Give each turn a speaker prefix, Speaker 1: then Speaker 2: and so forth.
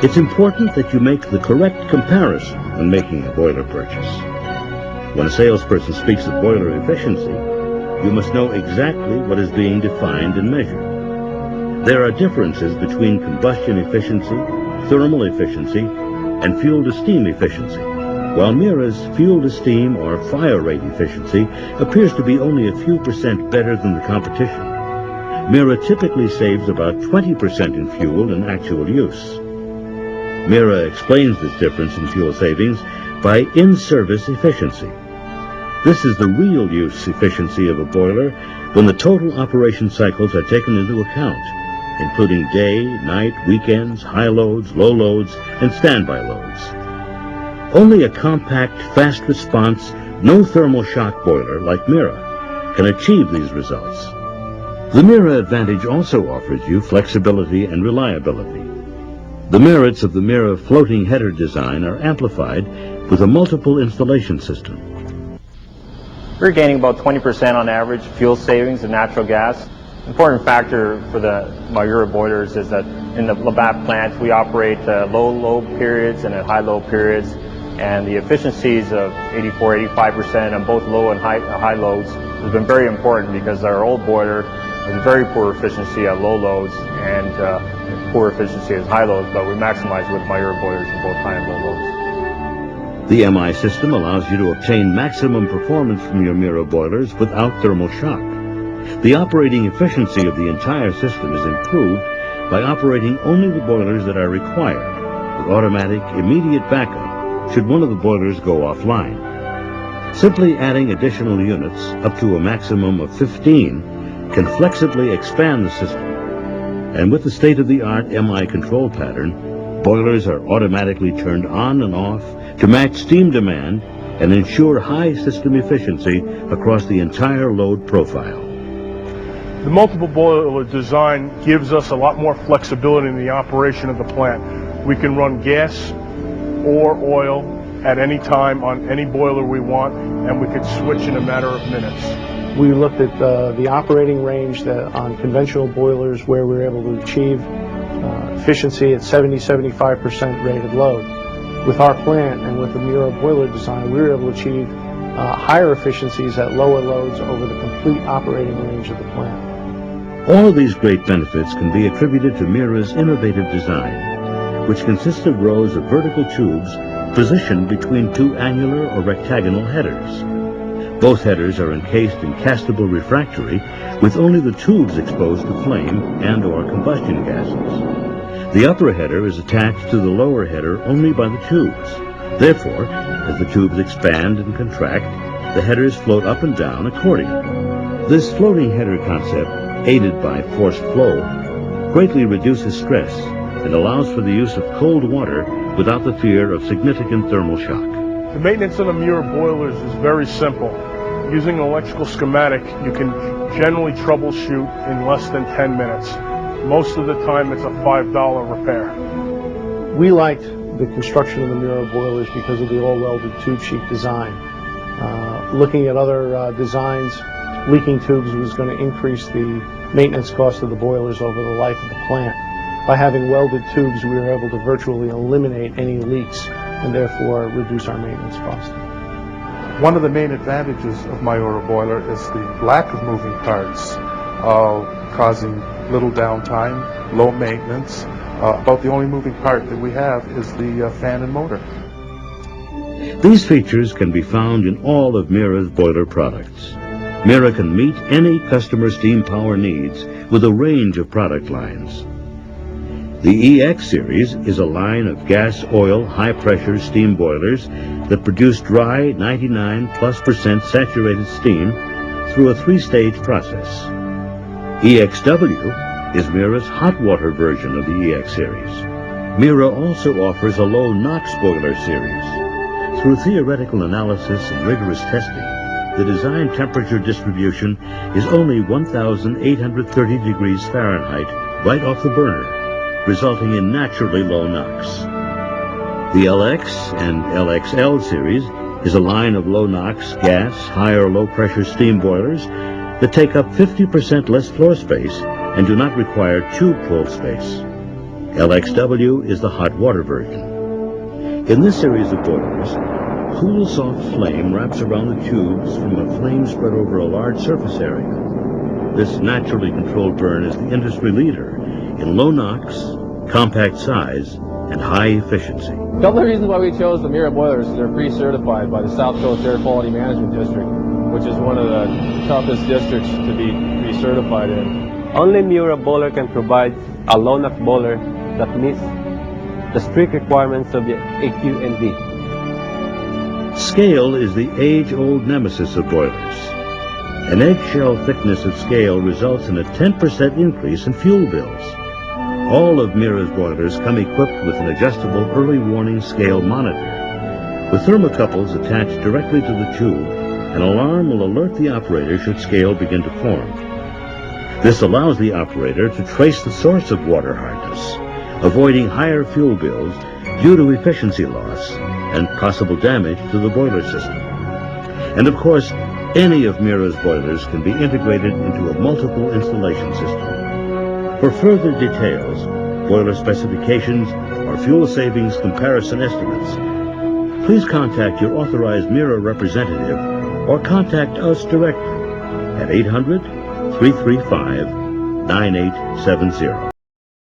Speaker 1: It's important that you make the correct comparison when making a boiler purchase. When a salesperson speaks of boiler efficiency, you must know exactly what is being defined and measured. There are differences between combustion efficiency, thermal efficiency, and fuel-to-steam efficiency, while Mira's fuel-to-steam or fire rate efficiency appears to be only a few percent better than the competition. Mira typically saves about 20% in fuel in actual use. Mira explains this difference in fuel savings by in-service efficiency. This is the real use efficiency of a boiler when the total operation cycles are taken into account, including day, night, weekends, high loads, low loads, and standby loads. Only a compact, fast response, no thermal shock boiler like Mira can achieve these results. The Mira Advantage also offers you flexibility and reliability. The merits of the Mira floating header design are amplified with a multiple installation system.
Speaker 2: We're gaining about 20% on average fuel savings in natural gas. Important factor for the Miura boilers is that in the Labatt plant we operate low load periods and high load periods, and the efficiencies of 84–85% on both low and high loads has been very important, because our old boiler has very poor efficiency at low loads and poor efficiency at high loads, but we maximize with Miura boilers in both high and low loads.
Speaker 1: The MI system allows you to obtain maximum performance from your Mira boilers without thermal shock. The operating efficiency of the entire system is improved by operating only the boilers that are required, with automatic, immediate backup should one of the boilers go offline. Simply adding additional units, up to a maximum of 15, can flexibly expand the system. And with the state-of-the-art MI control pattern, boilers are automatically turned on and off to match steam demand and ensure high system efficiency across the entire load profile.
Speaker 3: The multiple boiler design gives us a lot more flexibility in the operation of the plant. We can run gas or oil at any time on any boiler we want, and we could switch in a matter of minutes.
Speaker 4: We looked at the operating range on conventional boilers, where we were able to achieve efficiency at 70–75% rated load. With our plant and with the Mira boiler design, we were able to achieve higher efficiencies at lower loads over the complete operating range of the plant.
Speaker 1: All of these great benefits can be attributed to Mira's innovative design, which consists of rows of vertical tubes positioned between two annular or rectagonal headers. Both headers are encased in castable refractory, with only the tubes exposed to flame and/or combustion gases. The upper header is attached to the lower header only by the tubes. Therefore, as the tubes expand and contract, the headers float up and down accordingly. This floating header concept, aided by forced flow, greatly reduces stress and allows for the use of cold water without the fear of significant thermal shock.
Speaker 3: The maintenance on the Mira boilers is very simple. Using an electrical schematic, you can generally troubleshoot in less than 10 minutes. Most of the time, it's a $5 repair.
Speaker 4: We liked the construction of the Mira boilers because of the all-welded tube sheet design. Looking at other designs, leaking tubes was going to increase the maintenance cost of the boilers over the life of the plant. By having welded tubes, we were able to virtually eliminate any leaks and therefore reduce our maintenance cost.
Speaker 5: One of the main advantages of Miura boiler is the lack of moving parts, causing little downtime, low maintenance. About the only moving part that we have is the fan and motor.
Speaker 1: These features can be found in all of Mira's boiler products. Mira can meet any customer steam power needs with a range of product lines. The EX series is a line of gas, oil, high-pressure steam boilers that produce dry 99+% saturated steam through a 3-stage process. EXW is Mira's hot water version of the EX series. Mira also offers a low NOx boiler series. Through theoretical analysis and rigorous testing, the design temperature distribution is only 1,830 degrees Fahrenheit right off the burner, resulting in naturally low NOx. The LX and LXL series is a line of low NOx gas, high or low pressure steam boilers that take up 50% less floor space and do not require tube pull space. LXW is the hot water version. In this series of boilers, cool soft flame wraps around the tubes from a flame spread over a large surface area. This naturally controlled burn is the industry leader in low NOx, compact size, and high efficiency.
Speaker 6: A couple of reasons why we chose the Mira boilers is they're pre-certified by the South Coast Air Quality Management District, which is one of the toughest districts to be pre-certified in.
Speaker 7: Only Mura boiler can provide a low NOx boiler that meets the strict requirements of the AQNV.
Speaker 1: Scale is the age-old nemesis of boilers. An eggshell thickness of scale results in a 10% increase in fuel bills. All of Mira's boilers come equipped with an adjustable early warning scale monitor. With thermocouples attached directly to the tube, an alarm will alert the operator should scale begin to form. This allows the operator to trace the source of water hardness, avoiding higher fuel bills due to efficiency loss and possible damage to the boiler system. And of course, any of Mira's boilers can be integrated into a multiple installation system. For further details, boiler specifications, or fuel savings comparison estimates, please contact your authorized Mira representative or contact us directly at 800-335-9870.